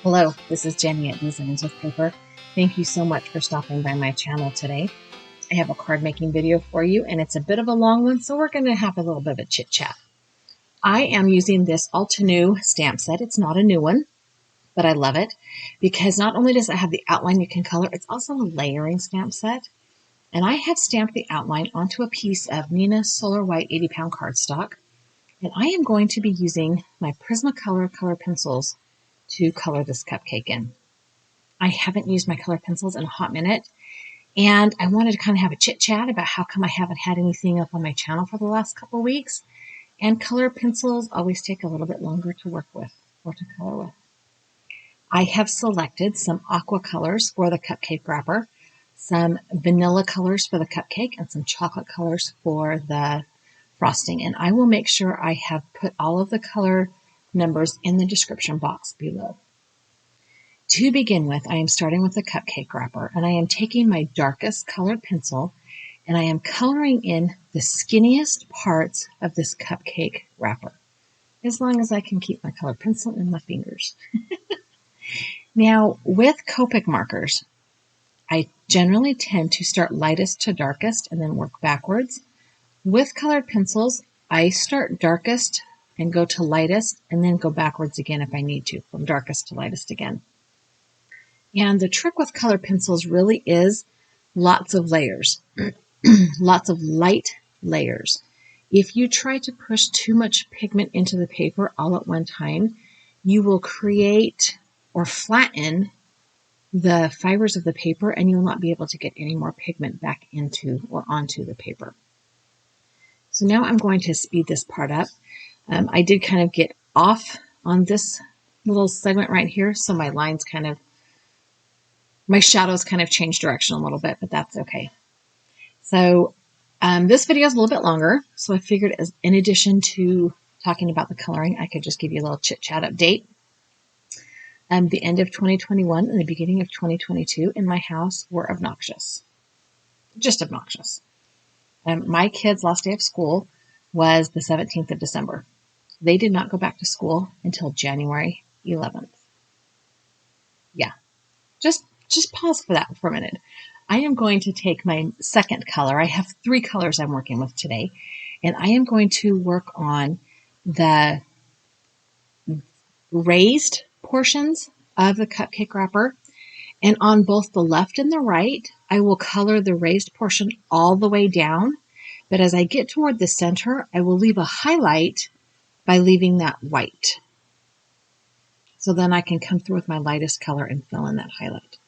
Hello, this is Jenny at Designs with Paper. Thank you so much for stopping by my channel today. I have a card making video for you, and it's a bit of a long one, so we're going to have a little bit of a chit chat. I am using this Altenew stamp set. It's not a new one, but I love it because not only does it have the outline you can color, it's also a layering stamp set. And I have stamped the outline onto a piece of Nina Solar White 80-pound cardstock. And I am going to be using my Prismacolor color pencils to color this cupcake in. I haven't used my color pencils in a hot minute, and I wanted to kind of have a chit chat about how come I haven't had anything up on my channel for the last couple of weeks. And color pencils always take a little bit longer to work with or to color with. I have selected some aqua colors for the cupcake wrapper, some vanilla colors for the cupcake, and some chocolate colors for the frosting. And I will make sure I have put all of the color numbers in the description box below. To begin with, I am starting with the cupcake wrapper, and I am taking my darkest colored pencil and I am coloring in the skinniest parts of this cupcake wrapper, as long as I can keep my colored pencil in my fingers. Now, with Copic markers, I generally tend to start lightest to darkest and then work backwards. With colored pencils, I start darkest and go to lightest and then go backwards again if I need to, from darkest to lightest again. And the trick with colored pencils really is lots of layers, lots of light layers. If you try to push too much pigment into the paper all at one time, you will create or flatten the fibers of the paper and you will not be able to get any more pigment back into or onto the paper. So now I'm going to speed this part up. I did kind of get off on this little segment right here, so my shadows kind of changed direction a little bit, but that's okay. So this video is a little bit longer, so I figured in addition to talking about the coloring, I could just give you a little chit-chat update. The end of 2021 and the beginning of 2022 in my house were obnoxious. Just obnoxious. My kids' last day of school was the 17th of December. They did not go back to school until January 11th. Yeah, just pause for that for a minute. I am going to take my second color. I have 3 colors I'm working with today, and I am going to work on the raised portions of the cupcake wrapper. And on both the left and the right, I will color the raised portion all the way down. But as I get toward the center, I will leave a highlight by leaving that white. So then I can come through with my lightest color and fill in that highlight.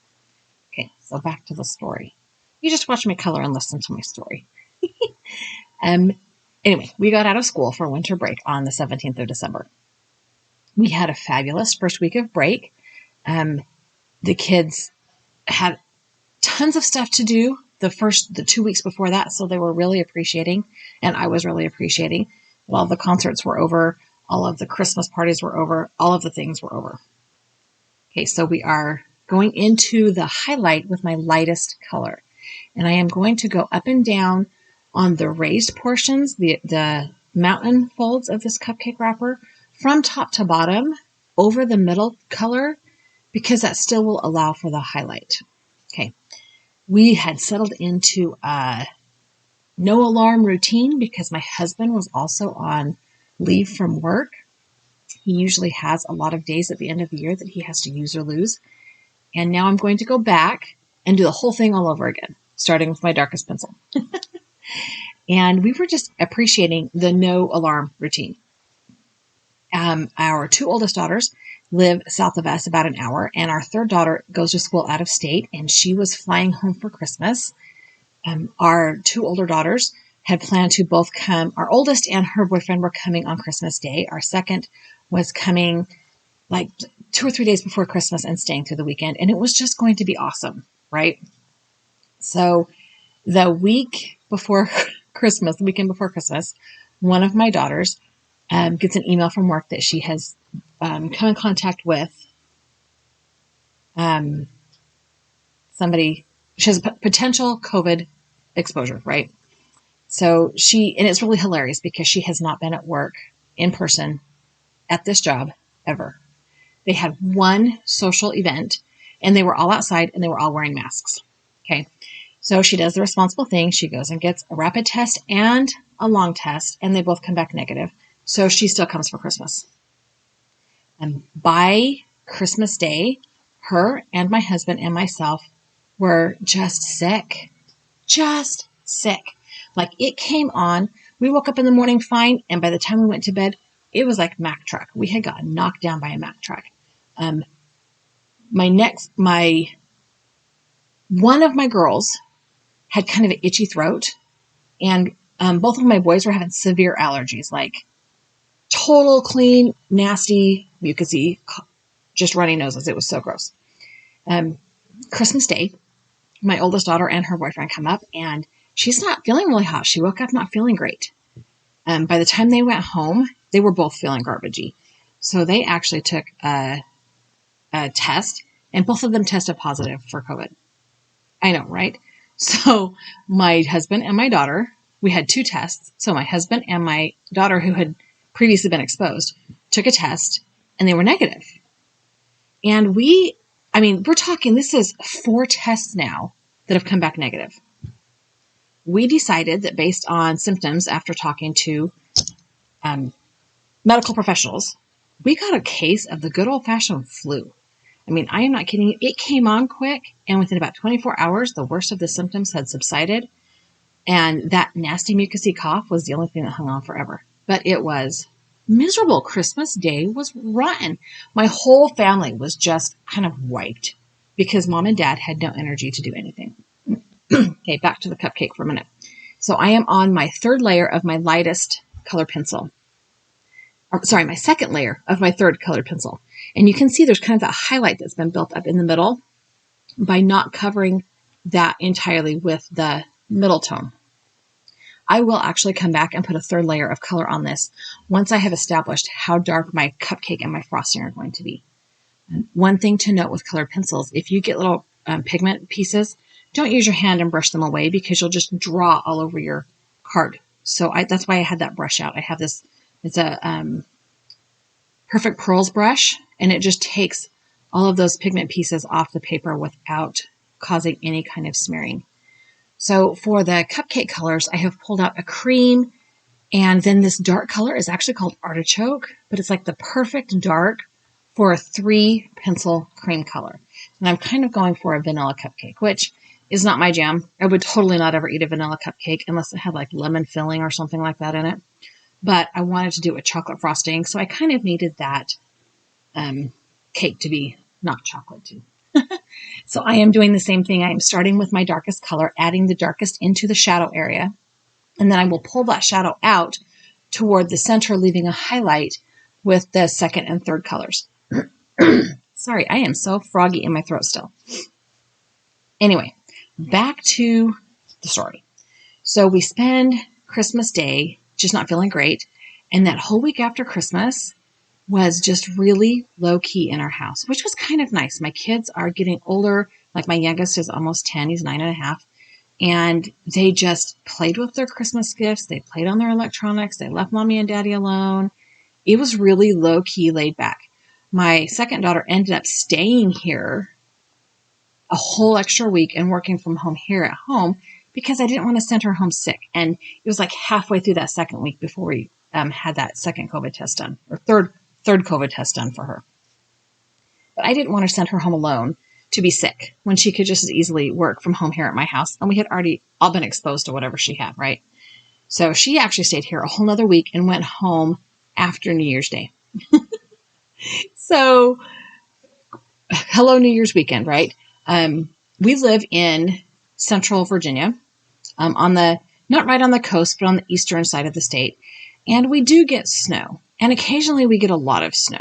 Okay, so back to the story. You just watch me color and listen to my story. Anyway, we got out of school for winter break on the 17th of December. We had a fabulous first week of break. The kids had tons of stuff to do the 2 weeks before that, so they were really appreciating, and I was really appreciating. All the concerts were over, all of the Christmas parties were over, all of the things were over. Okay, so we are going into the highlight with my lightest color, and I am going to go up and down on the raised portions, the mountain folds of this cupcake wrapper, from top to bottom over the middle color, because that still will allow for the highlight. Okay, we had settled into a no alarm routine because my husband was also on leave from work. He usually has a lot of days at the end of the year that he has to use or lose. And now I'm going to go back and do the whole thing all over again, starting with my darkest pencil. And we were just appreciating the no alarm routine. Our 2 oldest daughters live south of us about an hour, and our 3rd daughter goes to school out of state, and she was flying home for Christmas. Our 2 older daughters had planned to both come. Our oldest and her boyfriend were coming on Christmas Day. Our second was coming like 2 or 3 days before Christmas and staying through the weekend, and it was just going to be awesome, right? So the week before Christmas, the weekend before Christmas, one of my daughters gets an email from work that she has come in contact with somebody. She has a potential COVID exposure, right? So and it's really hilarious because she has not been at work in person at this job ever. They had one social event, and they were all outside, and they were all wearing masks. Okay. So she does the responsible thing. She goes and gets a rapid test and a long test, and they both come back negative. So she still comes for Christmas. And by Christmas Day, her and my husband and myself were just sick. Just sick. Like, it came on. We woke up in the morning fine, and by the time we went to bed, it was like Mack truck. We had gotten knocked down by a Mack truck. One of my girls had kind of an itchy throat, and both of my boys were having severe allergies, like total clean, nasty, mucusy, just runny noses. It was so gross. Christmas Day, my oldest daughter and her boyfriend come up, and she's not feeling really hot. She woke up not feeling great. By the time they went home, they were both feeling garbagey. So they actually took a test, and both of them tested positive for COVID. I know, right? So my husband and my daughter, we had 2 tests. So my husband and my daughter, who had previously been exposed, took a test, and they were negative. And we're talking, this is 4 tests now that have come back negative. We decided that based on symptoms after talking to medical professionals, we got a case of the good old-fashioned flu. I mean, I am not kidding you. It came on quick, and within about 24 hours, the worst of the symptoms had subsided, and that nasty mucusy cough was the only thing that hung on forever. But it was miserable. Christmas Day was rotten. My whole family was just kind of wiped because Mom and Dad had no energy to do anything. Okay, back to the cupcake for a minute. So I am on my 3rd layer of my lightest color pencil. My 2nd layer of my 3rd colored pencil. And you can see there's kind of that highlight that's been built up in the middle by not covering that entirely with the middle tone. I will actually come back and put a 3rd layer of color on this once I have established how dark my cupcake and my frosting are going to be. And one thing to note with colored pencils, if you get little pigment pieces, don't use your hand and brush them away because you'll just draw all over your card. So that's why I had that brush out. I have this, it's a Perfect Pearls brush, and it just takes all of those pigment pieces off the paper without causing any kind of smearing. So for the cupcake colors, I have pulled out a cream, and then this dark color is actually called Artichoke, but it's like the perfect dark for a 3 pencil cream color. And I'm kind of going for a vanilla cupcake, which is not my jam. I would totally not ever eat a vanilla cupcake unless it had like lemon filling or something like that in it. But I wanted to do it with chocolate frosting, so I kind of needed that cake to be not chocolate too. So I am doing the same thing. I am starting with my darkest color, adding the darkest into the shadow area, and then I will pull that shadow out toward the center, leaving a highlight with the 2nd and 3rd colors. Sorry, I am so froggy in my throat still. Anyway, back to the story. So we spend Christmas Day just not feeling great, and that whole week after Christmas was just really low-key in our house, which was kind of nice. My kids are getting older. Like my youngest is almost 10. He's 9.5. And they just played with their Christmas gifts. They played on their electronics. They left Mommy and Daddy alone. It was really low-key, laid back. My 2nd daughter ended up staying here a whole extra week and working from home here at home because I didn't want to send her home sick. And it was like halfway through that 2nd week before we had that 2nd COVID test done, or third COVID test done for her. But I didn't want to send her home alone to be sick when she could just as easily work from home here at my house. And we had already all been exposed to whatever she had, right? So she actually stayed here a whole nother week and went home after New Year's Day. So hello, New Year's weekend, right? We live in Central Virginia, not right on the coast, but on the eastern side of the state. And we do get snow. And occasionally we get a lot of snow.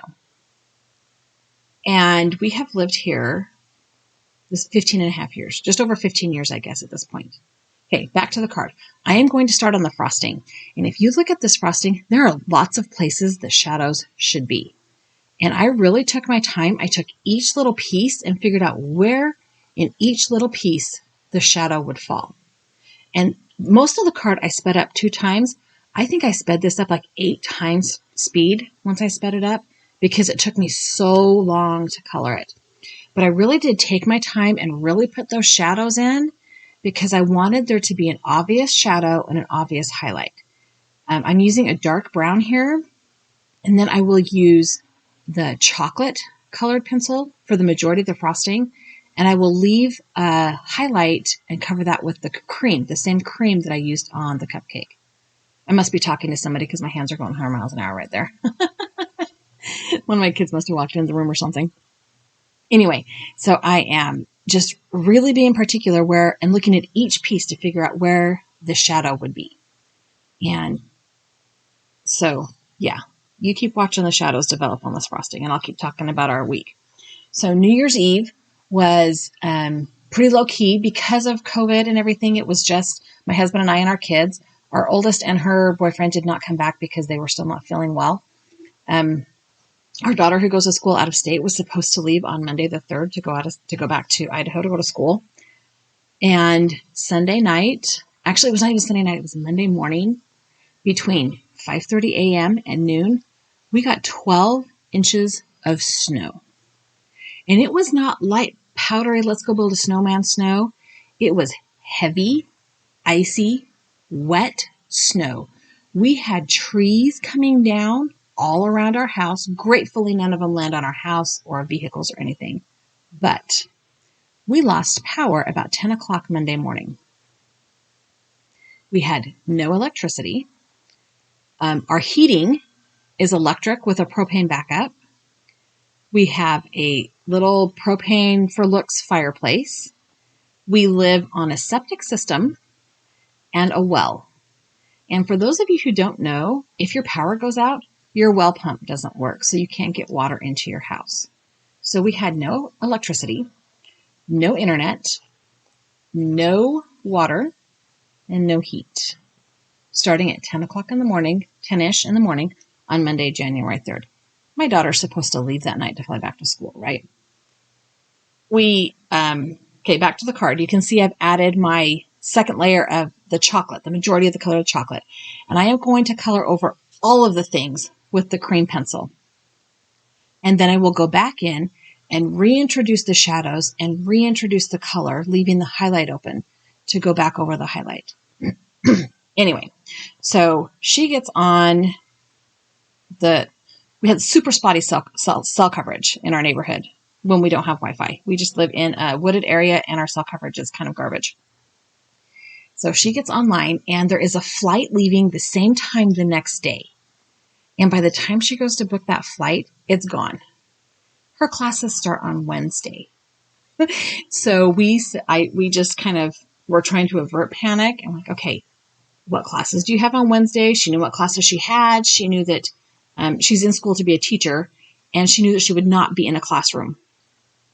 And we have lived here this 15.5 years, just over 15 years, I guess, at this point. Okay, back to the card. I am going to start on the frosting. And if you look at this frosting, there are lots of places the shadows should be. And I really took my time. I took each little piece and figured out where in each little piece the shadow would fall. And most of the card I sped up 2 times. I think I sped this up like 8 times speed once I sped it up because it took me so long to color it. But I really did take my time and really put those shadows in because I wanted there to be an obvious shadow and an obvious highlight. I'm using a dark brown here, and then I will use the chocolate colored pencil for the majority of the frosting, and I will leave a highlight and cover that with the cream, the same cream that I used on the cupcake. I must be talking to somebody because my hands are going 100 miles an hour right there. One of my kids must have walked into the room or something. Anyway, so I am just really being particular where and looking at each piece to figure out where the shadow would be. And so, yeah, you keep watching the shadows develop on this frosting, and I'll keep talking about our week. So New Year's Eve was pretty low key because of COVID and everything. It was just my husband and I and our kids. Our oldest and her boyfriend did not come back because they were still not feeling well. Our daughter, who goes to school out of state, was supposed to leave on Monday the 3rd to go back to Idaho to go to school. And Sunday night, actually it was not even Sunday night, it was Monday morning, between 5:30 a.m. and noon, we got 12 inches of snow. And it was not light, powdery, let's go build a snowman snow. It was heavy, icy, wet snow. We had trees coming down all around our house. Gratefully, none of them land on our house or vehicles or anything. But we lost power about 10 o'clock Monday morning. We had no electricity. Our heating is electric with a propane backup. We have a little propane for looks fireplace. We live on a septic system and a well. And for those of you who don't know, if your power goes out, your well pump doesn't work, so you can't get water into your house. So we had no electricity, no internet, no water, and no heat, starting at 10 o'clock in the morning, 10-ish in the morning, on Monday, January 3rd. My daughter's supposed to leave that night to fly back to school, right? Okay, back to the card. You can see I've added my second layer of the chocolate, the majority of the color of chocolate. And I am going to color over all of the things with the cream pencil. And then I will go back in and reintroduce the shadows and reintroduce the color, leaving the highlight open to go back over the highlight. Anyway, so she gets on we had super spotty cell coverage in our neighborhood when we don't have Wi-Fi. We just live in a wooded area and our cell coverage is kind of garbage. So she gets online and there is a flight leaving the same time the next day. And by the time she goes to book that flight, it's gone. Her classes start on Wednesday. So we just kind of were trying to avert panic. I'm like, okay, what classes do you have on Wednesday? She knew what classes she had. She knew that she's in school to be a teacher, and she knew that she would not be in a classroom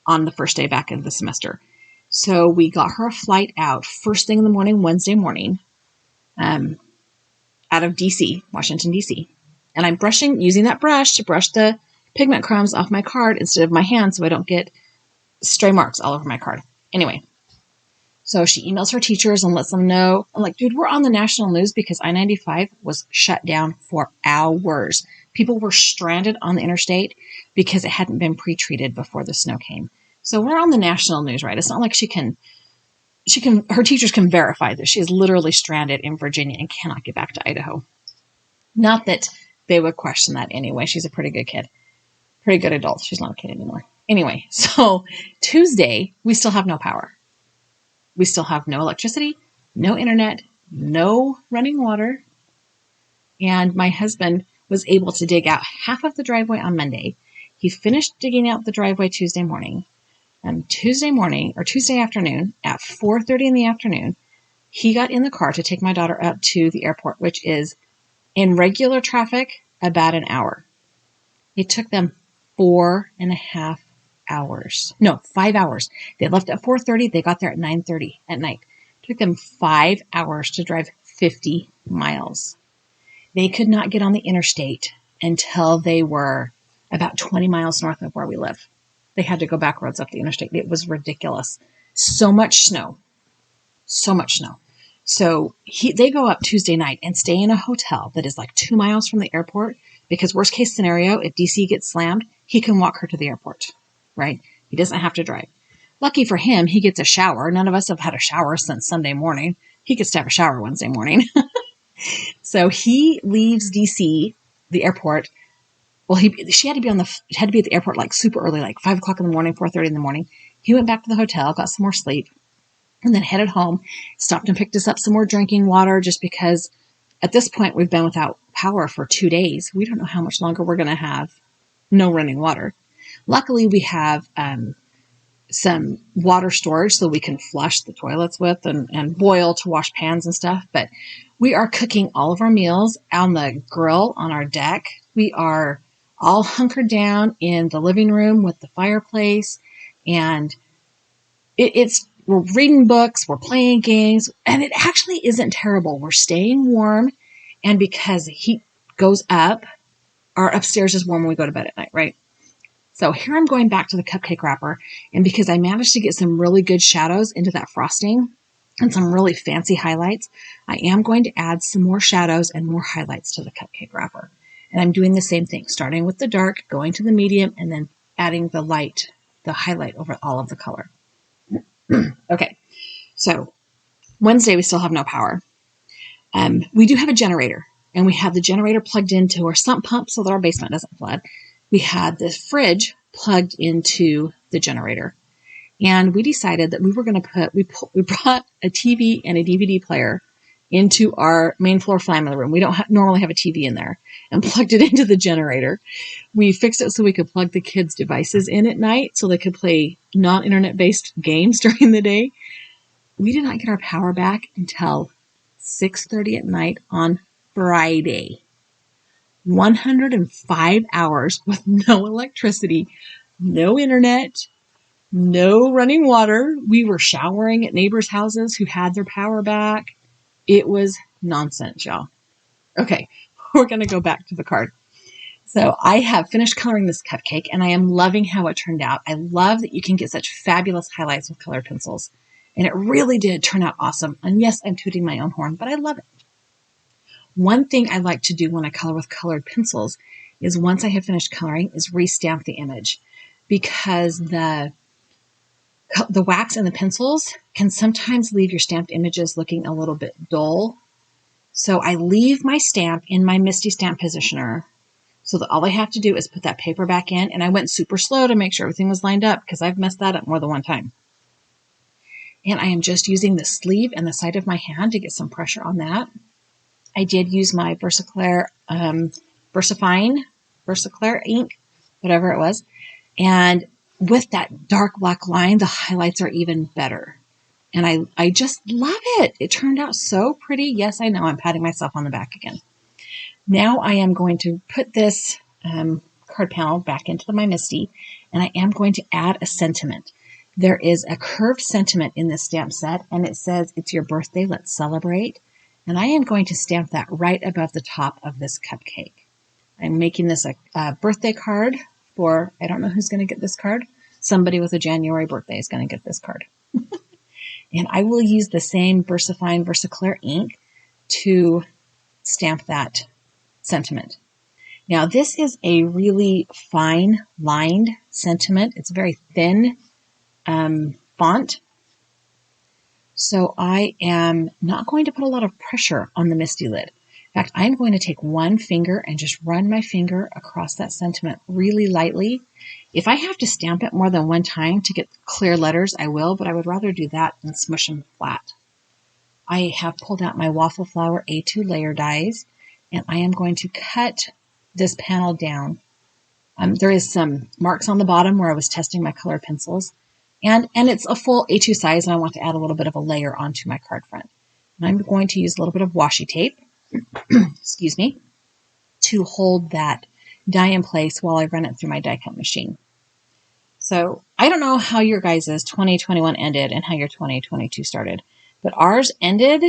on the first day back of the semester. So we got her a flight out first thing in the morning, Wednesday morning, out of DC, Washington, DC. And I'm using that brush to brush the pigment crumbs off my card instead of my hand so I don't get stray marks all over my card. Anyway, so she emails her teachers and lets them know. I'm like, dude, we're on the national news because I-95 was shut down for hours. People were stranded on the interstate because it hadn't been pre-treated before the snow came. So we're on the national news, right? It's not like her teachers can verify that she is literally stranded in Virginia and cannot get back to Idaho. Not that they would question that anyway. She's a pretty good kid, pretty good adult. She's not a kid anymore. Anyway, so Tuesday, we still have no power. We still have no electricity, no internet, no running water. And my husband was able to dig out half of the driveway on Monday. He finished digging out the driveway Tuesday morning. And Tuesday afternoon at 4:30 in the afternoon, he got in the car to take my daughter up to the airport, which is in regular traffic about an hour. It took them 4.5 hours. No, 5 hours. They left at 4:30. They got there at 9:30 at night. It took them 5 hours to drive 50 miles. They could not get on the interstate until they were about 20 miles north of where we live. They had to go back roads up the interstate. It was ridiculous. So much snow. So much snow. So they go up Tuesday night and stay in a hotel that is like 2 miles from the airport because worst case scenario, if DC gets slammed, he can walk her to the airport, right? He doesn't have to drive. Lucky for him, he gets a shower. None of us have had a shower since Sunday morning. He gets to have a shower Wednesday morning. So he leaves DC, the airport. Well, she had to be at the airport like super early, like 5 o'clock in the morning, 4:30 in the morning. He went back to the hotel, got some more sleep, and then headed home, stopped and picked us up some more drinking water, just because at this point we've been without power for 2 days. We don't know how much longer we're going to have no running water. Luckily, we have some water storage so we can flush the toilets with and boil to wash pans and stuff. But we are cooking all of our meals on the grill on our deck. We are all hunkered down in the living room with the fireplace, and we're reading books, we're playing games, and it actually isn't terrible. We're staying warm, and because heat goes up, our upstairs is warm when we go to bed at night, right? So here I'm going back to the cupcake wrapper, and because I managed to get some really good shadows into that frosting and some really fancy highlights, I am going to add some more shadows and more highlights to the cupcake wrapper. And I'm doing the same thing, starting with the dark, going to the medium, and then adding the light, the highlight over all of the color. Okay, so Wednesday we still have no power. We do have a generator, and we have the generator plugged into our sump pump so that our basement doesn't flood. We had the fridge plugged into the generator, and we decided that we were going to we brought a TV and a DVD player into our main floor family room. We don't normally have a TV in there, and plugged it into the generator. We fixed it so we could plug the kids' devices in at night so they could play non-internet based games during the day. We did not get our power back until 6:30 at night on Friday. 105 hours with no electricity, no internet, no running water. We were showering at neighbors' houses who had their power back. It was nonsense, y'all. Okay, we're going to go back to the card. So I have finished coloring this cupcake, and I am loving how it turned out. I love that you can get such fabulous highlights with colored pencils. And it really did turn out awesome. And yes, I'm tooting my own horn, but I love it. One thing I like to do when I color with colored pencils is once I have finished coloring is restamp the image, because the wax and the pencils can sometimes leave your stamped images looking a little bit dull. So I leave my stamp in my Misty Stamp Positioner so that all I have to do is put that paper back in. And I went super slow to make sure everything was lined up because I've messed that up more than one time. And I am just using the sleeve and the side of my hand to get some pressure on that. I did use my Versaclear ink, whatever it was. And with that dark black line, the highlights are even better. And I just love it. It turned out so pretty. Yes, I know, I'm patting myself on the back again. Now I am going to put this card panel back into my Misty, and I am going to add a sentiment. There is a curved sentiment in this stamp set, and it says, "It's your birthday, let's celebrate." And I am going to stamp that right above the top of this cupcake. I'm making this a birthday card for, I don't know who's going to get this card. Somebody with a January birthday is going to get this card. And I will use the same Versaclear ink to stamp that sentiment. Now, this is a really fine lined sentiment. It's a very thin font. So I am not going to put a lot of pressure on the Misty lid. In fact, I'm going to take one finger and just run my finger across that sentiment really lightly. If I have to stamp it more than one time to get clear letters, I will, but I would rather do that than smush them flat. I have pulled out my Waffle Flower A2 layer dies, and I am going to cut this panel down. There is some marks on the bottom where I was testing my colored pencils, and it's a full A2 size, and I want to add a little bit of a layer onto my card front. And I'm going to use a little bit of washi tape, excuse me, to hold that die in place while I run it through my die cut machine. So I don't know how your guys' 2021 ended and how your 2022 started, but ours ended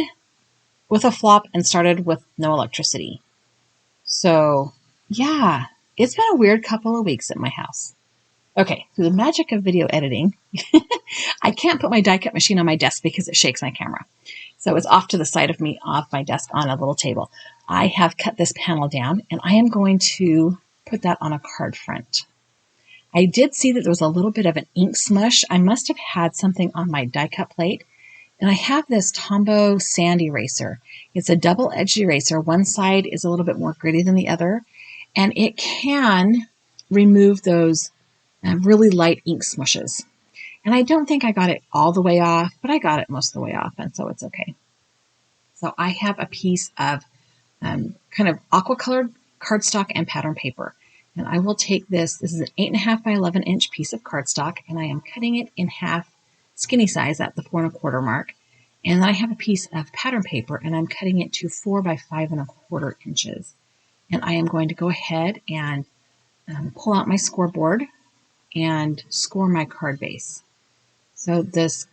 with a flop and started with no electricity. So yeah, it's been a weird couple of weeks at my house. Okay, through the magic of video editing, I can't put my die cut machine on my desk because it shakes my camera. So it's off to the side of me, off my desk on a little table. I have cut this panel down and I am going to put that on a card front. I did see that there was a little bit of an ink smush. I must have had something on my die cut plate. And I have this Tombow sand eraser. It's a double-edged eraser. One side is a little bit more gritty than the other. And it can remove those really light ink smushes. And I don't think I got it all the way off, but I got it most of the way off, and so it's okay. So I have a piece of kind of aqua colored cardstock and pattern paper. And I will take this is an 8.5 by 11 inch piece of cardstock, and I am cutting it in half skinny size at the 4 1/4 mark. And then I have a piece of pattern paper, and I'm cutting it to 4 by 5 1/4 inches. And I am going to go ahead and pull out my scoreboard and score my card base. So this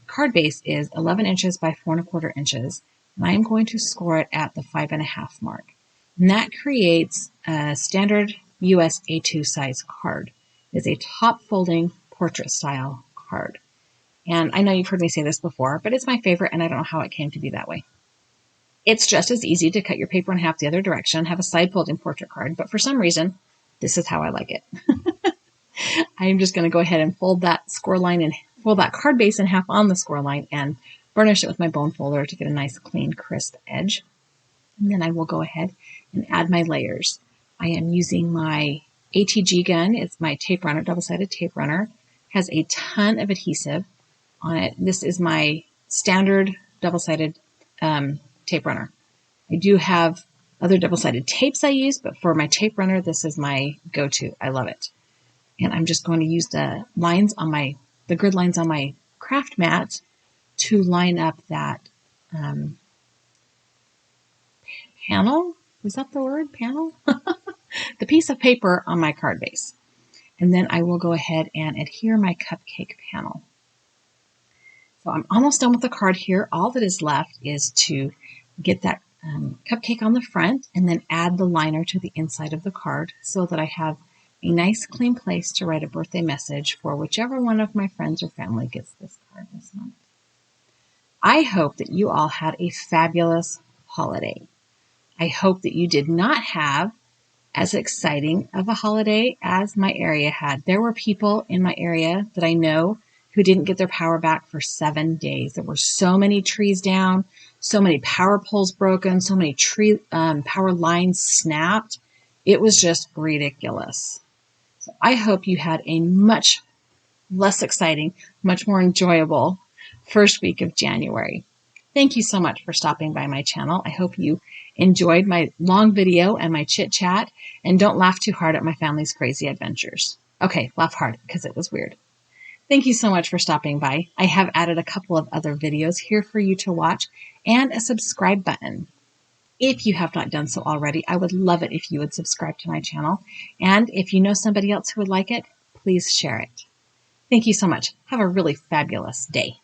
card base is 11 inches by 4 1/4 inches, and I am going to score it at the 5.5 mark. And that creates a standard US A2 size card. It's a top folding portrait style card. And I know you've heard me say this before, but it's my favorite, and I don't know how it came to be that way. It's just as easy to cut your paper in half the other direction, have a side folding portrait card, but for some reason, this is how I like it. I'm just going to go ahead and fold that score line and fold that card base in half on the score line and burnish it with my bone folder to get a nice, clean, crisp edge. And then I will go ahead and add my layers. I am using my ATG gun. It's my tape runner, double-sided tape runner. It has a ton of adhesive on it. This is my standard double-sided tape runner. I do have other double-sided tapes I use, but for my tape runner, this is my go-to. I love it. And I'm just going to use the grid lines on my craft mat to line up that panel. Was that the word? Panel? The piece of paper on my card base. And then I will go ahead and adhere my cupcake panel. So I'm almost done with the card here. All that is left is to get that cupcake on the front and then add the liner to the inside of the card so that I have a nice clean place to write a birthday message for whichever one of my friends or family gets this card this month. I hope that you all had a fabulous holiday. I hope that you did not have as exciting of a holiday as my area had. There were people in my area that I know who didn't get their power back for 7 days. There were so many trees down, so many power poles broken, so many power lines snapped. It was just ridiculous. So I hope you had a much less exciting, much more enjoyable first week of January. Thank you so much for stopping by my channel. I hope you enjoyed my long video and my chit chat, and don't laugh too hard at my family's crazy adventures. Okay, laugh hard because it was weird. Thank you so much for stopping by. I have added a couple of other videos here for you to watch and a subscribe button. If you have not done so already, I would love it if you would subscribe to my channel. And if you know somebody else who would like it, please share it. Thank you so much. Have a really fabulous day.